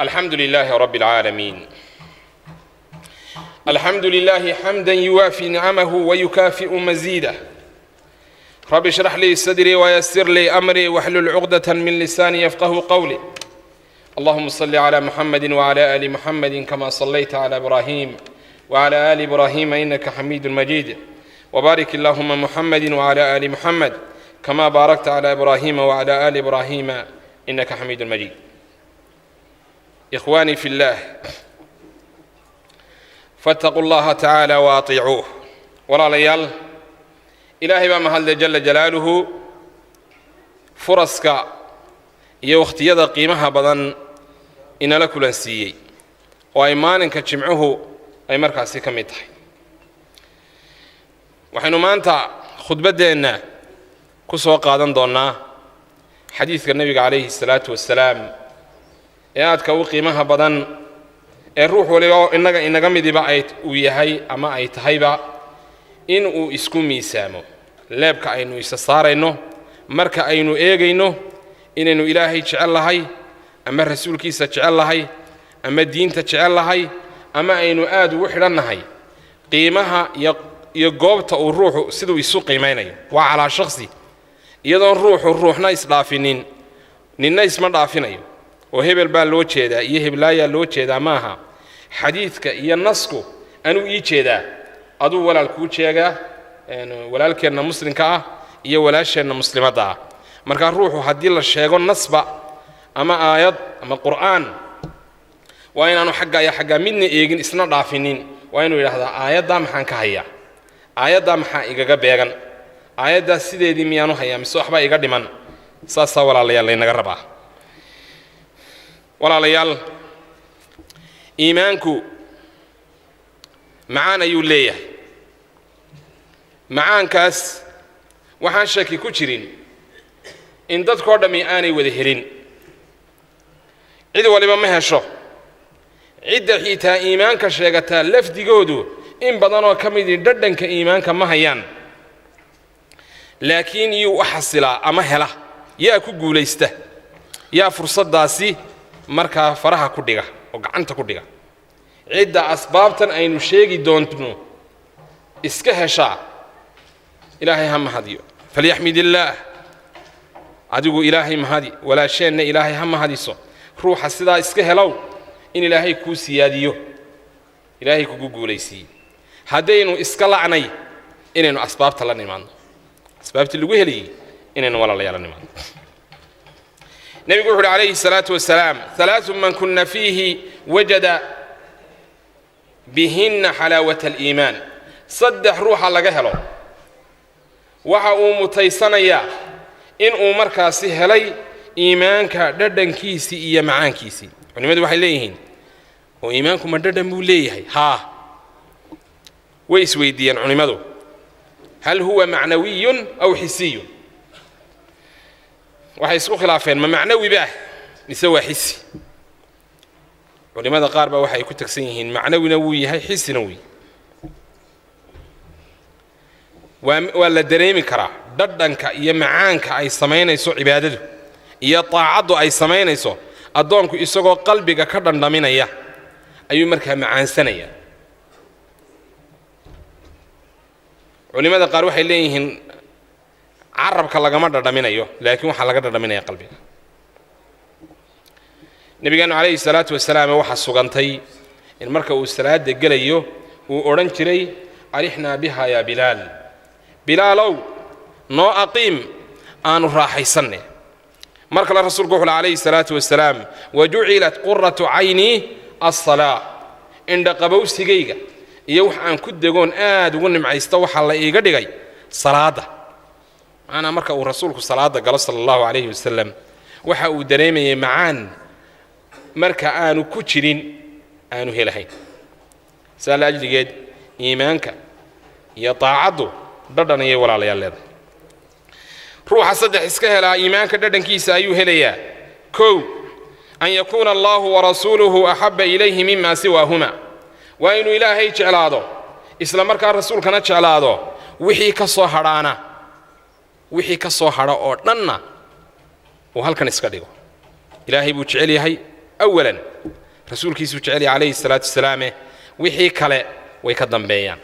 الحمد لله رب العالمين. الحمد لله حمدا يوافي نعمه ويكافئ مزيده. رب اشرح لي صدري ويسر لي أمري واحلل عقدة من لساني يفقه قولي. اللهم صل على محمد وعلى آل محمد كما صليت على إبراهيم وعلى آل إبراهيم إنك حميد مجيد، وبارك اللهم محمد وعلى آل محمد كما باركت على إبراهيم وعلى آل إبراهيم إنك حميد مجيد. إخواني في الله، فاتقوا الله تعالى وأطيعوه. ولا ليال إلهي بمهل جل جلاله فرسك iyo waqtiyada qiimaha badan inala kulansiiyey oo ay maalinka jimcuhu ay markaasi ka mid tahay. waxaynu maanta khudbadeena ku soo qaadan doonaa xadiiska nabiga calayhi salaatu wassalaam ee aadka u qiimaha badan ee ruux waliba inaga midiba uu yahay ama ay tahayba in uu isku miisaamo leebka aynu isa saarayno marka aynu eegayno inaynu ilaahay jecel lahay ama rasuulkiisa jecel lahay ama diinta jecel lahay ama aynu aad ugu xidhannahay qiimaha iyo goobta uu ruuxu siduu isu qiimeynayo waa calaa shakhsi, iyadoon ruuxna isdhaafinin ninna isma dhaafinayo oo hebel baa loo jeedaa iyo heblaayaa loo jeedaa maaha. xadiidka iyo nasku anuu ii jeedaa, aduu walaalkuu jeegaa, walaalkeenna muslimka ah iyo walaasheenna muslimadda ah. marka ruuxu haddii la sheego nasba ama aayad ama qur'aan waa inaanu xagga midna eegin isna dhaafinin. waa inuu yidhaahdaa aayaddaa maxaan ka hayaa, aayaddaa maxaa igaga beegan, aayaddaa sideedii miyaanu hayaa mise waxbaa iga dhiman. saasaa walaalayaal laynaga rabaa. walaalayaal, iimaanku macaan ayuu leeyahay. macaankaas waxaan shaki ku jirin in dadkoo dhammi aanay wada helin. cid waliba ma hesho. cidda xiitaa iimaanka sheegataa lafdigoodu in badanoo ka midii dhadhanka iimaanka ma hayaan, laakiin yuu u xasilaa ama hela, yaa ku guulaysta, yaa fursaddaasi markaa faraha ku dhiga oo gacanta ku dhiga. cidda asbaabtan aynu sheegi doonno iska heshaa ilaahay ha mahadiyo. falyaxmid illaah, adigu ilaahay mahadi, walaasheenna ilaahay ha mahadiso. ruuxa sidaa iska helow in ilaahay kuu siyaadiyo, ilaahay kugu guulaysiiye. haddaynu iska lacnay inaynu asbaabta la nimaadno, asbaabtii lagu helayey inaynu walaalayaal la nimaadno. nebigu wuxu uhi calayhi salaatu wasalaam: halaaثu man kuna fiihi wajada bihinna xalaawata aliimaan. saddex ruuxa laga helo waxa uu mutaysanayaa in uu markaasi helay iimaanka dhadhankiisii iyo macaankiisii. culimadu waxay leeyihiin oo iimaanku ma dhadhan buu leeyahay? haa. way isweydiiyeen culimadu, hal huwa macnawiyun aw xisiyun? waxay isku khilaafeen ma macnawi baah mise waa xisi. culimada qaar baa waxay ku tagsan yihiin macnawina wuu yahay, xisina wuu yahay. waa la dareemi karaa dhadhanka iyo macaanka ay samaynayso cibaadadu iyo taacaddu ay samaynayso. addoonku isagoo qalbiga ka dhandhaminaya ayuu markaa macaansanaya. culimada qaar waxay leeyihiin carabka lagama dhadhaminayo, laakiin waxaa laga dhadhaminaya qalbiga. nabigeenu calayhi salaatu wasalaam waxaa sugantay in marka uu salaada gelayo uu odhan jiray: arixnaa biha yaa bilaal, bilaalow noo aqiim, aanu raaxaysanne. mar kale rasuulku wuxuu calayhi salaatu wasalaam: wajucilat quratu caynii assalaa, indha qabowsigayga iyo wax aan ku degoon aad ugu nimcaysta waxaa la iiga dhigay salaada. macnaa marka uu rasuulku salaada galo sala allahu calayhi wasalam waxa uu dareemayay macaan marka aanu ku jirin aanu helahayn. saa la ajligeed iimaanka iyo taacaddu dhadhan ayay walaalayaal leedahay. ruuxa saddex iska helaa iimaanka dhadhankiisa ayuu helayaa. kow, an yakuuna allahu warasuuluhu axabba ilayhi mima siwaahuma. waa inuu ilaahay jeclaado isla markaa rasuulkana jeclaado. wixii ka soo hadha oo dhanna uu halkan iska dhigo. ilaahay buu jecel yahay أولاً رسول كيسو جعلي عليه الصلاة والسلام وحي كلا ويكدم بيان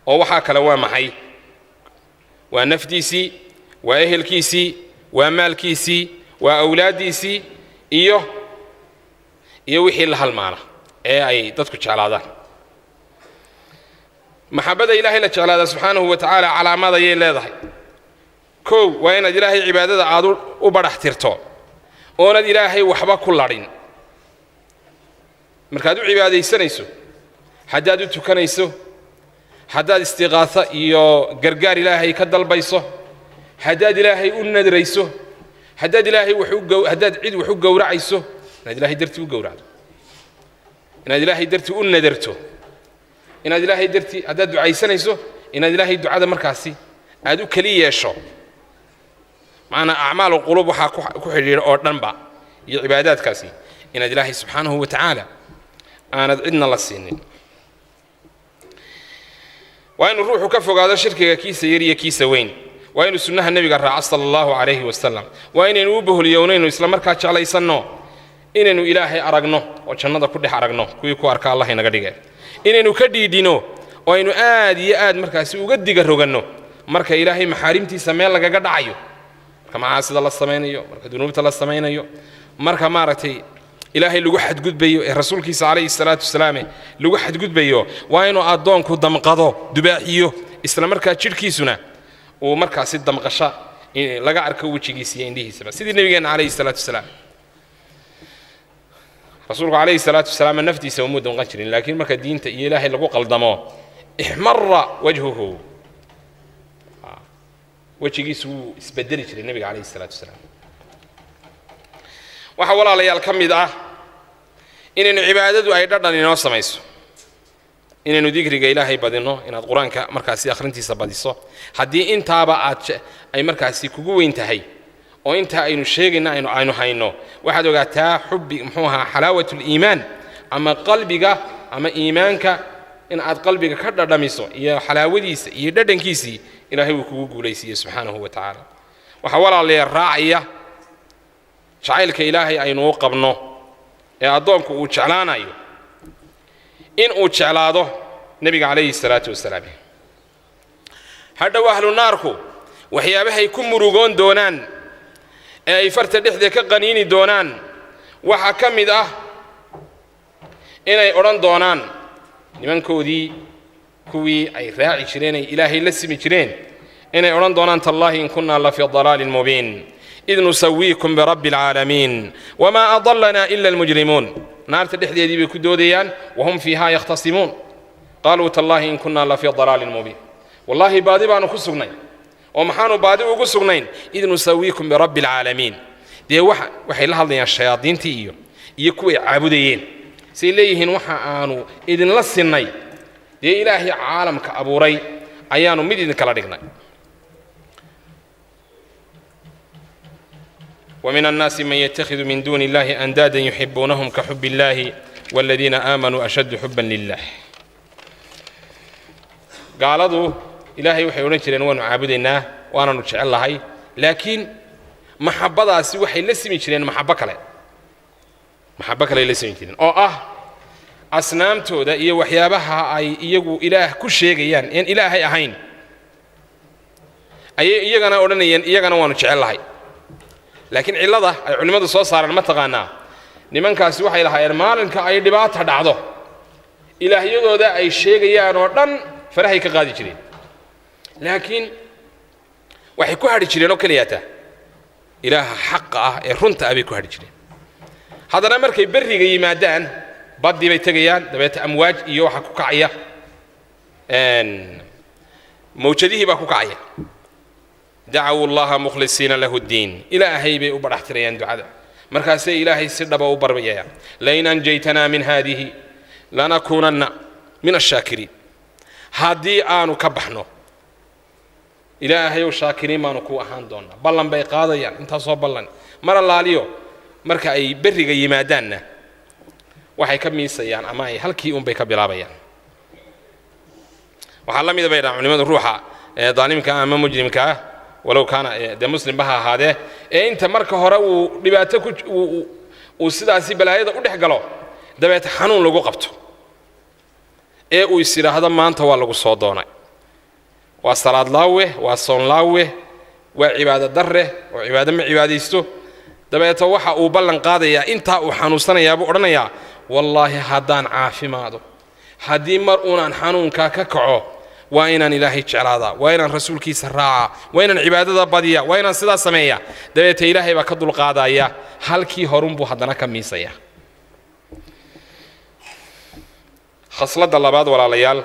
أو وحا كلا ومحي ونفديسي وأهل كيسي ومال كيسي وأولاديسي إيو وحي لها المعنى أي تذكر جعل هذا محبة إلهي لجعل هذا سبحانه وتعالى على ماذا يلاذح كو وين إلهي عبادة عادل وبرح ترتو وين إلهي وحبا كلارين مركادو عبادة يسنيسو حدادو تكنيسو حداد استغاثة إيو قرقار إلهي كدل بيسو حداد إلهي الندريسو حداد إلهي حداد عيد وحق ورعيسو إن إلهي درتي وقورعدو إن إلهي درتي الندرتو إن إلهي درتي حداد دعاء يسنيسو إن إلهي دعاء مركاسي هادو كلية شو معنا أعمال القلوب وحا كحرير أردن با عبادات كاسي إن إلهي سبحانه وتعالى أنا عدنا الله السنين وأن الروح كفوا هذا شركة كيس يري كيس وين وأن سنة النبي قرأ صلى الله عليه وسلم وأن نوبه اليومين وإسلام مركز على يسنو إنه إلهي أرجنه وشننا كل حرجنه كويكو أرك الله هنا قديجة إنه كدي دينه وأنه آد مركز وقد جرجنه مركز إلهي محارمتي سماه لك قد عيو كما عاصد الله السماينيو مركز دنوبة الله السماينيو مركز مارتي إلهي لو حد قد بيو الرسول كيس عليه الصلاة والسلام لو حد قد بيو وأنه أدون كدم قضاء دباحيو إسلام مركز شركيسنا ومركز سد مقشة لقى أركو وشيجيسي عنده سبب سيد النبي عليه الصلاة والسلام رسولك عليه الصلاة والسلام النفتي سومود مقشرين لكن مركز دين إلهي لقو قلدمه احمر وجهه وشيجيسو اسبدلش للنبي عليه الصلاة والسلام وحول الله يالكمد إن عبادته أي دردن إنه سميسو إن ذكر إلهي بدنه إن القرآن كمركزي آخرنتي سباديسو حدي أنت أبعت أي مركزي كوجو انتهي أو أنت أي نشيء إنه أي نحينه واحد وقتها حب محوها حلاوة الإيمان أما قلبك أما إيمانك إن عاد قلبك كدر دميسو يا حلاوتيس يدردن كيسي إلهي وكوجو ليسي سبحانه وتعالى وحول الله الراعية شعيلك إلهي أي نوقبنه يا أدونك وجعلان أيو إن وجعلاده نبي عليه الصلاة والسلام هذا أهل النار وحيابها يكون مروجون دونان أي فرت الدحدة كقنين دونان وحكم ذا إن أي أوران دونان لمن كودي كوي أي راعي شرين إلهي لسمي شرين إن أي أوران دونان تالله إن كنا الله في الضلال مبين إذ نسويكم برب العالمين وما أضلنا إلا المجرمون نار الدحدة دي بكدوديان وهم فيها يختصمون قالوا تالله إن كنا لفي ضلال مبين والله بادي بانو كسغنين ومحانو بادي وكسغنين إذ نسويكم برب العالمين دي وحي لهالدين الشياطين تيئيو يكوي عابدين سيليهن وحا آنو إذن لسنين دي إلهي عالم كأبوري أيانو مدين كالادقنا ومن الناس من يتخذ من دون الله أندادا يحبونهم كحب الله والذين آمنوا أشد حبا لله قالوا إلهي وحي ونجرين ونعابدنا وأنا نشعر الله لكن محبة سي وحي لسمي جرين محبة كلا لسمي جرين أصنامتو دا إيه وحيابها أي إيقو إله كل شيء يعني إن إلهي أهين أي إيقنا أولانيا إيقنا ونشعر الله لكن علده علماء الصوص صار ما تغنى لمن كاس وحي لها إرمال إنك أي دبات هدعه إلهي يدو ده أي شيء يعني ودن فرحي كقاضي جرين لكن وحي كهر جرين وكلياته إله حقه رنت أبي كهر جرين هذا الأمر كي بري مادان بدي بيتجيان دبيت أمواج يوحى كوكعية إن موجوده بكوكعية دعوا الله مخلصين له الدين إلهي بأبرحت ريان دعاء مركزي إلهي سرد بأبربيا لئن أنجيتنا من هذه لنكونن من الشاكرين هذه آنو كبحنو إلهي والشاكرين ما نكو أهان دونا بلن بيقاضيا انت صوب بلن مر الله عليو مركا أي برغي يمادان وحي كمي سيان أماي هل كي بيك بلابيان وحلمي ذا بينا علماء الروحة ظالمك أمام مجرمك ولو كان ده مسلم بها هذا أنت مركه هراء لبعتك uu sidaasi balaayada u dhex galo dabeet xanuun lagu qabto ee uu is yidhaahdo maanta waa lagu soo doonay waa salaad laawe waa soon laawe waa cibaado darre oo cibaado ma cibaadaysto dabeeto waxa uu ballan qaadayaa intaa uu xanuunsanayaa buu odhanayaa wallaahi haddaan caafimaado haddii mar uunaan xanuunkaa ka kaco waa inaan ilaahay jeclaadaa waa inaan rasuulkiisa raacaa waa inaan cibaadada badiya waa inaan sidaa sameeya dabeeta ilaahay baa ka dulqaadaya halkii horunbuu haddana ka miisaya khasladda labaad walaalayaal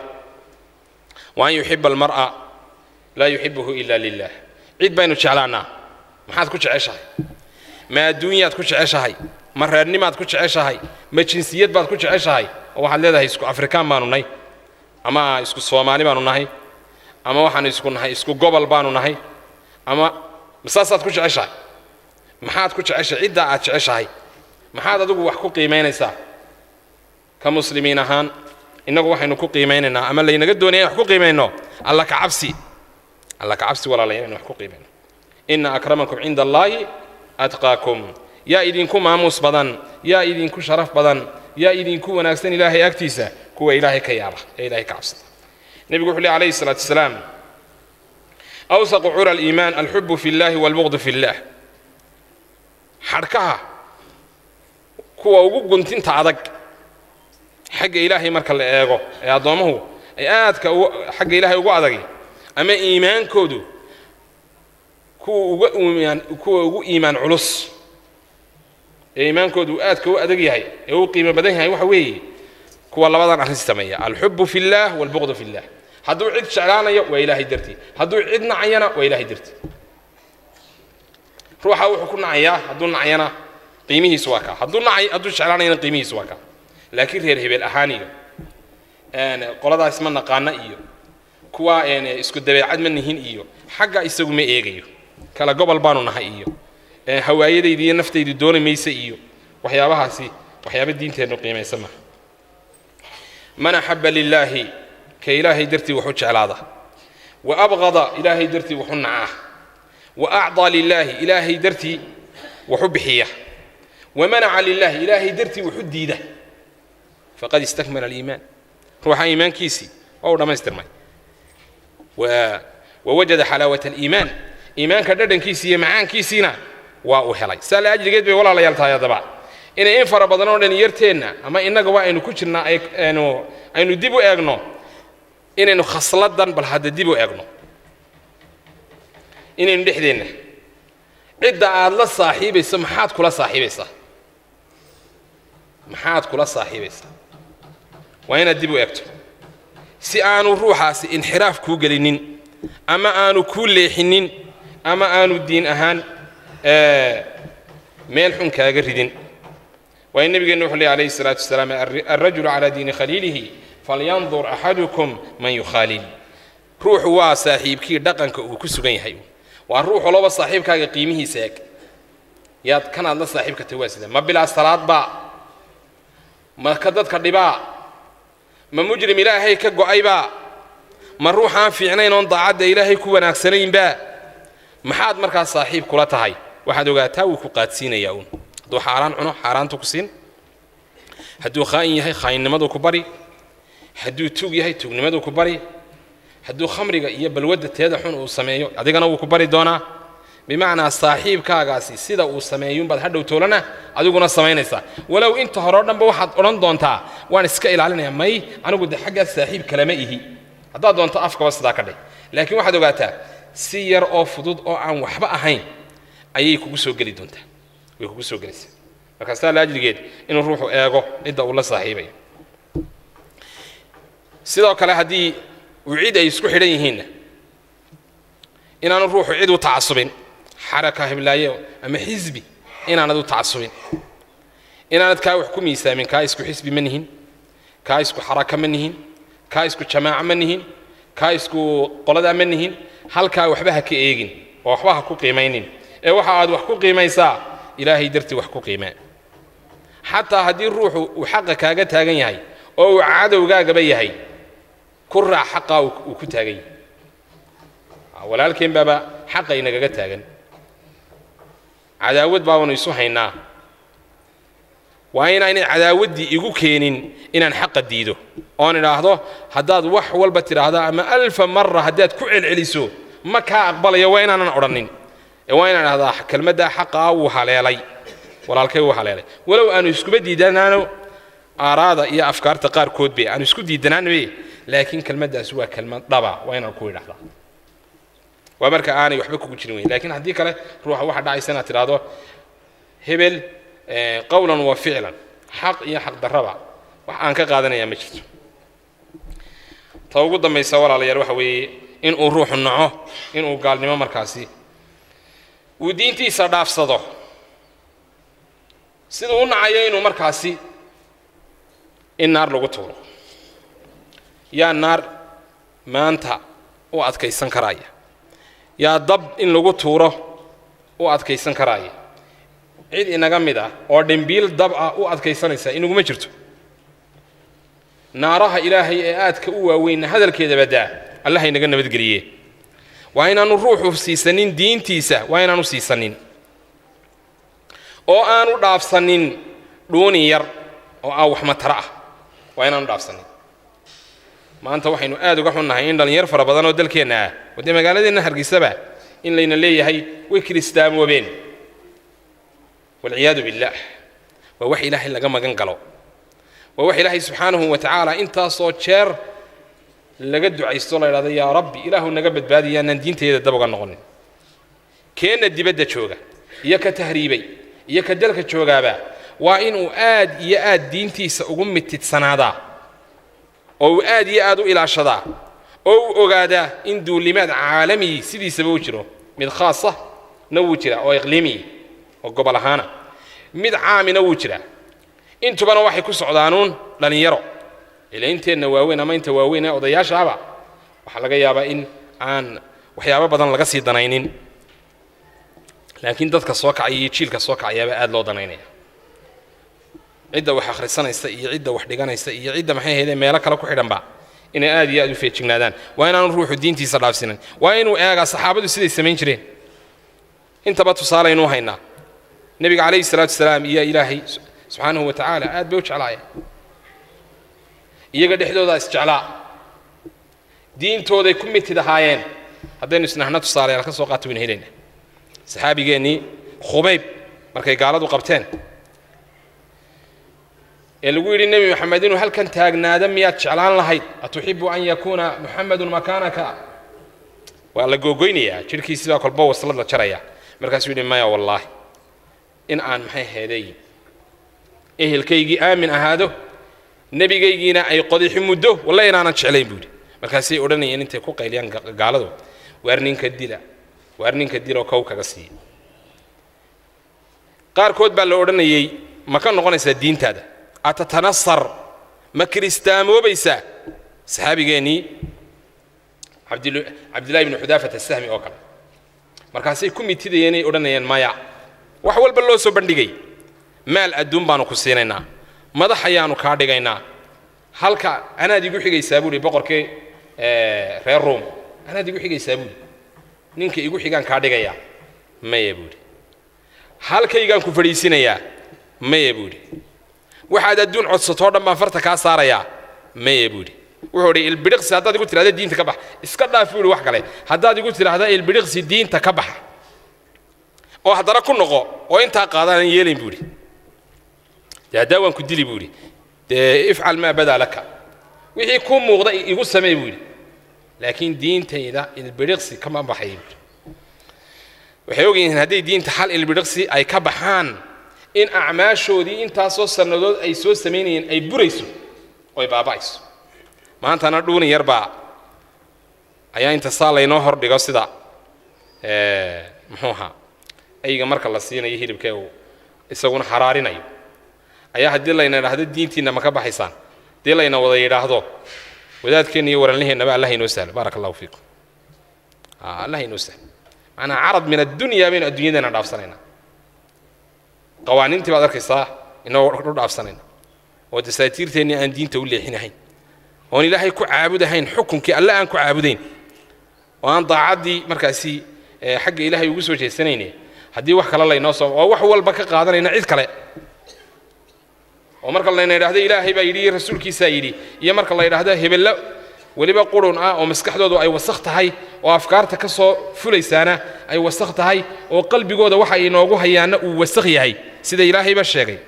waa an yuxiba almar'a laa yuxibuhu ila lilah cid baynu jeclaanaa maxaad ku jeceshahay ma adduunyaad ku jeceshahay ma reernimaad ku jeceshahay ma jinsiyad baad ku jeceshahay oo waxaad leedahay isku afrikaan baanu nahay ama isku soomaali baanu nahay ama waxaanu isku nahay isku gobol baanu nahay ama masaasaad ku jeceshahay maxaad ku jeceshahay cidda aad jeceshahay maxaad adigu wax ku qiimaynaysaa ka muslimiin ahaan innagu waxaynu ku qiimaynaynaa ama laynaga doonaya wax ku qiimayno alla ka cabsi walaalayaal inaynu wax ku qiimayno inna akramakum cinda allaahi atqaakum yaa idinku maamuus badan yaa idinku sharaf badan yaa idinku wanaagsan ilaahay agtiisa kuwa ilaahay ka yaaba ee ilaahay ka cabsada nebigu wuxuu leeyahay calayhi salaatu wasalaam awsaqu cura aliimaan alxubu fi llahi walbuqdu fi llah xadhkaha kuwa ugu guntinta adag xagga ilaahay marka la eego ee addoomuhu ay aadka xagga ilaahay ugu adagi ama iimaankoodu kuwa ugu iimaan culus ee iimaankoodu aadka u adag yahay ee u qiimo badan yahay waxa weeye kuwa labadan arrin sameeya alxubu fi llah walbuqdu fi llah hadduu cid jeclaanayo waa ilaahay dartii hadduu cid nacayana waa ilaahay dartii ruuxa wuxuu ku nacayaa hadduu nacayana qiimihiisu waa kaa hadduu jeclaanayana qiimihiisu waa kaa laakiin reer hebel ahaan iyo qoladaas ma naqaana iyo kuwa isku dabeecad ma nihin iyo xagga isagu ma eegayo kala gobol baanu nahay iyo hawaayadayda iyo naftaydu dooni maysa iyo waxyaabahaasi waxyaaba diinteennu qiimaysa maaha man axabba lilaahi ka ilaahay dartii waxu jeclaada wa abqada ilaahay dartii waxu nacaa wa acdaa lilaahi ilaahay dartii waxu bixiya wa manaca lilaahi ilaahay dartii waxu diida faqad istakmala aliimaan ruuxa iimaankiisii waa u dhammaystirmay wawajada xalaawata aliimaan iimaanka dhadhankiisii iyo macaankiisiina waa uu helay saa la ajrigeed bay walaalayaal tahay haddaba inay in fara badan oo dhan yarteenna ama innagaba aynu ku jirnaa aynu dib u eegno inaynu khasladan bal hadda dib u eegno inaynu dhexdeenna cidda aad la saaxiibayso maxaad kula saaxiibaysaa waa inaad dib u eegto si aanu ruuxaasi inxiraaf kuu gelinin ama aanu kuu leexinin ama aanu diin ahaan meel xun kaaga ridin waa in nabigeenna wuxuu leeyahay calayhi salaatu wasalaam alrajulu calaa diini khaliilihi falyandur axadukum man yukhaalil ruuxu waa saaxiibkii dhaqanka uu ku sugan yahay waa ruux walba saaxiibkaaga qiimihiisa eeg yaad kanaad la saaxiibka tahay waa sida ma bilaa salaadba ma ka dadka dhibaa ma mujrim ilaahay ka go'ayba ma ruuxaan fiicnayn oon daacadda ilaahay ku wanaagsanaynba maxaad markaa saaxiib kula tahay waxaad ogaataa wuu ku qaadsiinayaa uun hadduu xaaraan cuno xaaraantu ku siin hadduu khaa'in yahay khaa'innimaduu ku bari hadduu tuug yahay tuugnimaduu ku bari hadduu khamriga iyo balwadda teeda xun uu sameeyo adigana wuu ku bari doonaa bimacnaa saaxiibkaagaasi sida uu sameeyuunbaad hadhow toolana adiguna samaynaysaa walow inta hore o dhanba waxaad odhan doontaa waan iska ilaalinayaa may anigu de xaggaas saaxiib kalama ihi haddaad doonto afkaba sidaa ka dheh laakiin waxaad ogaataa si yar oo fudud oo aan waxba ahayn ayay kugu soo geli doontaa way kugu soo gelaysaa markaastaa la ajrigeed inuu ruuxu eego cidda uu la saaxiibayo sidoo kale haddii uu cid ay isku xidhan yihiinna inaanu ruuxu cid u tacasubin xaraka hiblaayo ama xisbi inaanad u tacasubin inaanad kaa wax ku miisaamin kaa isku xisbi ma nihin kaa isku xaraka ma nihin kaa isku jamaaco ma nihin kaa isku qoladaa ma nihin halkaa waxba ha ka eegin oo waxba ha ku qiimaynin ee waxa aad wax ku qiimaysaa ilaahay dartii wax ku qiimee xataa haddii ruuxu uu xaqa kaaga taagan yahay oo uu cadowgaagaba yahay ku raac xaqaa uu ku taagan yahay walaalkeen baaba xaqa inagaga taagan cadaawad baabanu isu haynaa وأين عداودي يقول كينين إن الحق ديدو أنا هذا هداد وح والبتر هذا أما 1000 مرة هداد كعل عليسو ما كأقبل يا وين أنا أورنين وين أنا هذا كلمة ده حق أو حلالي ولا الكيو حلالي ولو أنا يسكب ديدان أنا أراد يا أفكار تقار كود بي أنا يسكب ديدان بي لكن كلمة ده سوى كلمة ضبع وين الكوي لحظة وبركة أنا يحبك وجنوي لكن هديك له روح واحد عايز سنة ترادو هبل قولا وفعلا حق يا حق دربا وحان كقادنا يا مجد توقد ما يسوال على يروح وي إن أروح النعو إن قال لي ما مركزي ودينتي صداف صدو سيدون عيين ومركزي النار لو تورو يا النار ما أنت وأتكي سنكرايا يا ضب إن لو تورو وأتكي سنكرايا عيد إنك ميدا أو دمبيل ضبع وأتكي سنسا إنه ما جرتو نارها إلهي آتك وين هذا الكيد بدأ الله ينقلنا بدقريه وين نروح في سنين دين تيسا وين نسي سنين أو أنا ضاف سنين دونير أو أحمد رأى وين نضاف سنين ما أنت وحين آدو قحنا هين دل يرفع بدنا ودل كنا ودي ما قال لي إنه هرجي سبع إن لين اللي هي وكريستام وبين والعياذ بالله ووحي الله إلا جم جنقلوا ووحي الله سبحانه وتعالى أنت صوت شر لقد عيسى الله يا ربي إله نجبت بادي أن الدين تيجي الدبقة النغني كأن الدين بدأ شوجا يك تهريبي يك دلك شوجا با وإنه آد يأد دين تيس أقوم تتسنادا أو آد يأدو إلى شدا أو أجادا إن دول لماد عالمي سيدي سبوشرو من خاصة نوشرا أو إقليمي أو قبل هانا مد عام نوشرا انتو بنا waxay ku socdaanun dhalinyaro ilaa inteen waaweyn ama inta waaweyn ee odayaashaaba waxa laga yaabaa in aan waxyaabo badan laga sii danaynin laakiin dadka soo kacay iyo jiilka soo kacayaba aad loo danaynaya cidda wax akhrisanaysa iyo cidda wax dhiganaysa iyo cidda maxay heedeen meelo kale ku xidhanba inay aad iyo aad u feejignaadaan waa inaan ruuxu diintiisa dhaafsinan waa inuu eega saxaabadu siday sameyn jireen intaba tusaale inuu haynaa nabiga kaleey salaatu salaam iyo ilaahay سبحانه وتعالى آد بوش عليا يجا دحدو ذا استجلاء دين تودي كمية دهاين هذين نحن تصالي على كسوق قاتوين هيلين صحابي جاني خبيب مركي قالوا قبتين اللي يقول النبي محمد هل كان تاجنا دم يتشعلان لهيد أتحب أن يكون محمد مكانك ولا جوجيني يا شركي سلاك البو وصلت للشريعة مركز يقول ما يا والله إن عن محي هذي ehelkaygii aamin ahaado nabigaygiina ay qodixi muddo wallahi inaan jecelayn buuri markaasay oranayeen intay ku qayliyaan gaaladu waar ninka dilo kow kaga sii qaar kood baa la oranayay ma ka noqonaysa diintaada atatanassar ma kristaamobaysa saxaabigeeni abdullah ibn hudafah as-sahmi oo kale markaasay ku mitidayeen ay oranayeen maya wax walba loo soo bandhigay maal adduun baanu ku siinaynaa madax ayaanu kaa dhigaynaa halka anaad igu xigaysaa buuri boqorkii reer Room anaad igu xigaysaa buuri ninka igu xigaan kaa dhigaya maya buuri halkaygaan ku fadhiisinayaa maya buuri waxaad adduun codsato dhan baan farta kaa saarayaa maya buuri wuxuu yidhi ilbiriqsi haddaad igu tiraahdo diinta ka bax iska dhaaf buuri wax kale haddaad igu tiraahdo ilbiriqsi diinta ka bax oo haddana ku noqo oo intaa qaadaan yeelin buuri يا دوان كدلي بوري افعل ما بدا لك وحي كون موقدا يقول سمي بوري لكن دين تيدا البرقسي كما بحي وحيوغين هذه دين تحل البرقسي اي كبحان ان اعماشو دي انت سو سنودود اي سو سمينين اي بريسو او بابايس ما انت انا دون يربا ايا انت صالي نو هور دغو سدا محوها ايغا marka la siinayo hilibkeeyo isaguna xaraarinayo ayaa hadii la yiraahdo diintiina ma ka baxaysan dii la wada yiraahdo wadaadkeen iyo waranliheenaba Allah inoo sahlo barakallahu fiikum Allah inoo sahlo ana arad min ad-dunya min ad-dunyadana dhaafsanayna qawaaniintii baad arkaysaa inoo dhaafsanayna oo dasaatiirteena aan diinta u leexinahayn oo ilaahay ku caabudahayn xukunkii Allah aan ku caabudayn oo aan daacadii markaasi xagga ilaahay ugu soo jeesanayne hadii wax kale la inoo soo wax walba ka qaadanayna cid kale oo marka la yiraahdo ilaahay baa yiri rasuulkiisa yiri iyo marka la yiraahdo hebel waliba qurun oo maskaxdoodu ay wasakh tahay oo afkaarta ka soo fulaysaana ay wasakh tahay oo qalbigooda waxa ay inoogu hayaana uu wasakh yahay sida ilaahay ba sheegay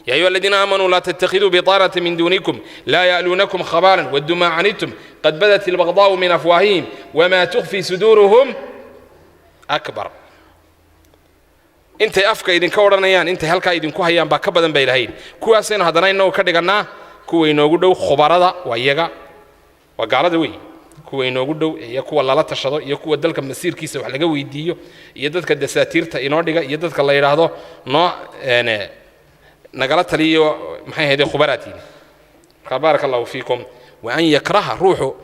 يا أيها الذين آمنوا لا تتخذوا بطانة من دونكم لا يألونكم خبالا ودوا ما عنتم قد بدت البغضاء من أفواههم وما تخفي صدورهم أكبر انت أفكا إذن كورانيان انت هلكا إذن كوهيان با كبدا بيلهين كواسين هدنا إنو كدغنا كوي إنو قدو خبارada وإيغا وقالada وي كوي إنو قدو إيا كوا لالا تشادو إيا كوا دلك مسيركيسا wax laga weydiiyo iyo dadka dasaatiirta inoo dhiga iyo dadka la yiraahdo noo nagala taliyo maxay hayday khubaratiin barakallahu fiikum wa an yakraha ruuhu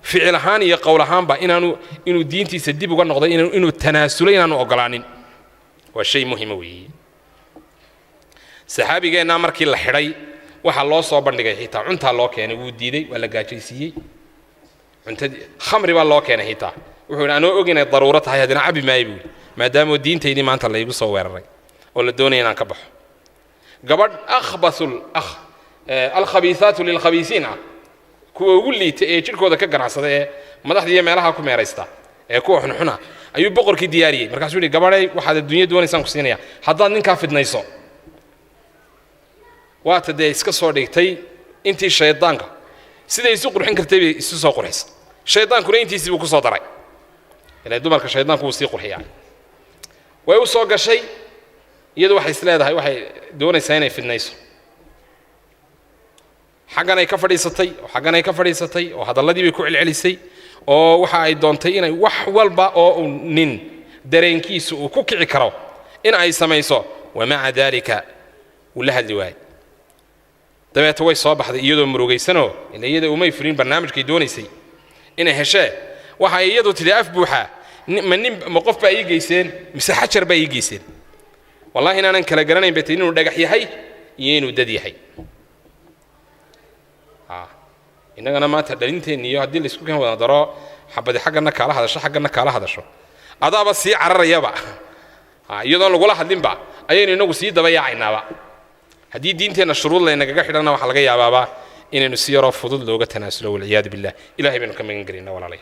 ficil ahaan iyo qowl ahaan ba inuu diintiisa dib uga noqdo inuu tanaasulay inaanu ogolaanin waa shay muhiim weey saxaabigeena markii la xiray waxa loo soo bandhigay xitaa cunta loo keenay wuu diiday waa la gaajaysiiyay cunta khamri baa loo keenay xitaa wuxuu aanoo oginay daruuro tahay hadina cabi maaybu maadaama diinteedii maanta la igu soo weeraray oo la doonay inaan ka baxo gabadh akhbasul alkhabiisaatu lilkhabiisiina kuwa ugu liita ee jirkooda ka ganacsada ee madaxdiiyo meelaha ku meeraysta ee kuwa xunxuna ayuu boqorkii diyaariyay markaasuu yidhi gabadhay waxaad adduunya doonaysaan ku siinaya haddaad ninkaa fidnayso waata dee iska soo dhigtay intii shaydaanka siday isu qurxin kartay bay isu soo qurxisay shaydaankuna intiisii buu ku soo daray ilaa dumarka shaydaanku wuu sii qurxiyaa way u soo gashay iyadu waxay isleedahay waxay doonaysaa inay fidnayso xaggan ay ka fadhiisatay oo hadalladii bay ku celcelisay oo waxa ay doontay inay wax walba oo nin dareenkiisu uu ku kici karo in ay samayso wamaca dalika wala hadli waay dabeeta way soo baxday iyadoo murugaysanoo ila iyada umay fulin barnaamijkay doonaysay inay heshee waxa ay iyadu tidhi af buuxa ma qof baa ii geyseen mise xajar baa ii geyseen والله إن أنا كلا جراني بتيني ودقح يحي ينو ددي حي إن أنا ما تدلنتني يهدي اللي سكوكه ونظرة حبدي حاجة على هذا شو حاجة على هذا شو هذا بس يعرر يبع يضل ولا حدين بع أيه إنه قصيد دبي عينا بع هدي دينتنا الشروط اللي إنك جاي حدنا وحلقة يا بابا إن نسير فضل لوجة تناسل والعياذ بالله إلهي بينكم من قرينا ولا عليه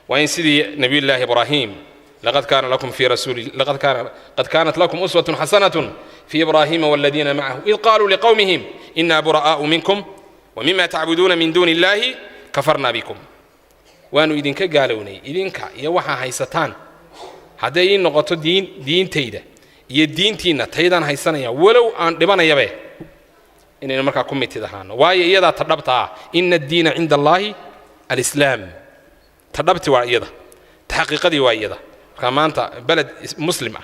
وإن سيدي نبي الله إبراهيم قد كانت لكم أسوة حسنة في إبراهيم والذين معه إذ قالوا لقومهم إنا براء منكم ومما تعبدون من دون الله كفرنا بكم وانو إذنك قالوني إذنك يوحى هيستان هذا نقطة دين تيدا يدين تينا تيدا هيستان ولو أن لبانا يبه إن مركا كمي تدهان واي يدا تربطها إن الدين عند الله الإسلام تربط وايدا تحقيقة وايدا كمانتا بلد مسلمة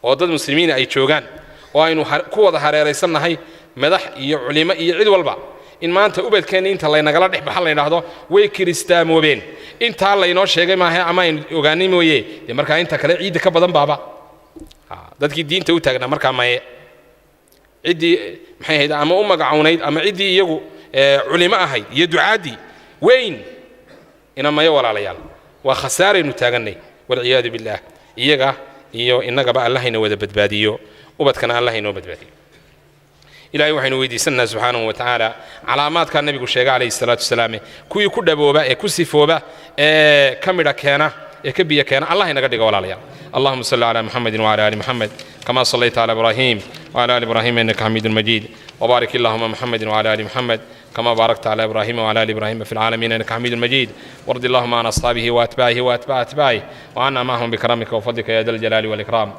ودد مسلمين أي شوغان وإنه كوضا هريريسنا هاي مدح علماء يعيد والبع إن ما أنت أبد كان أنت الله ينقل رح بحال ينهضه ويكريستام وبين أنت الله ينوش شيء ما هي أما يوغاني مويه مركا أنت كلا عيد كبدن بابا دتك الدين توتاعنا مركا ما عدي محي هيدا أما أمك عونيد أما عدي يجو علماء هاي يدو عادي وين إنما يوال على يال وخسارة نتاجني والعياذ بالله إيجا إنك بقى الله ينود بدباديو وبدكنا الله ينود بدباديو إلهي وحين ويدي سنة سبحانه وتعالى علامات كان النبي الشيخ عليه الصلاة والسلام كوي كدبوا بقى كسفوا بقى كاميرا كنا كبيا كنا الله ينقدر يقول عليها اللهم صل على محمد وعلى آل محمد كما صليت على إبراهيم وعلى آل إبراهيم إنك حميد مجيد وبارك اللهم محمد وعلى آل محمد كما باركت على إبراهيم وعلى آل إبراهيم في العالمين إنك حميد مجيد وارض اللهم عن أصحابه وأتباعه وأتباع أتباعه وعنا معهم بكرمك وفضلك يا ذا الجلال والإكرام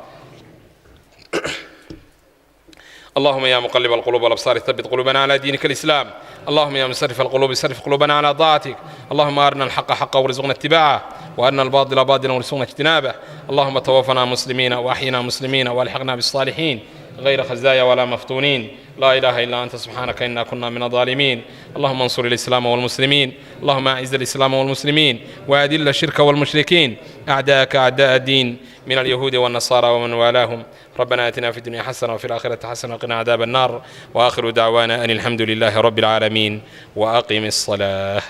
اللهم يا مقلب القلوب والأبصار ثبت قلوبنا على دينك الإسلام اللهم يا مصرف القلوب صرف قلوبنا على طاعتك اللهم أرنا الحق حقا وارزقنا اتباعه وأرنا الباطل باطلا وارزقنا اجتنابه اللهم توفنا مسلمين وأحينا مسلمين والحقنا بالصالحين غير خزايا ولا مفتونين لا إله إلا أنت سبحانك إنا كنا من الظالمين اللهم انصر الإسلام والمسلمين اللهم أعز الإسلام والمسلمين وأذل الشرك والمشركين أعداءك أعداء الدين من اليهود والنصارى ومن والاهم ربنا آتنا في الدنيا حسنة وفي الآخرة حسنة وقنا عذاب النار وآخر دعوانا أن الحمد لله رب العالمين وأقم الصلاة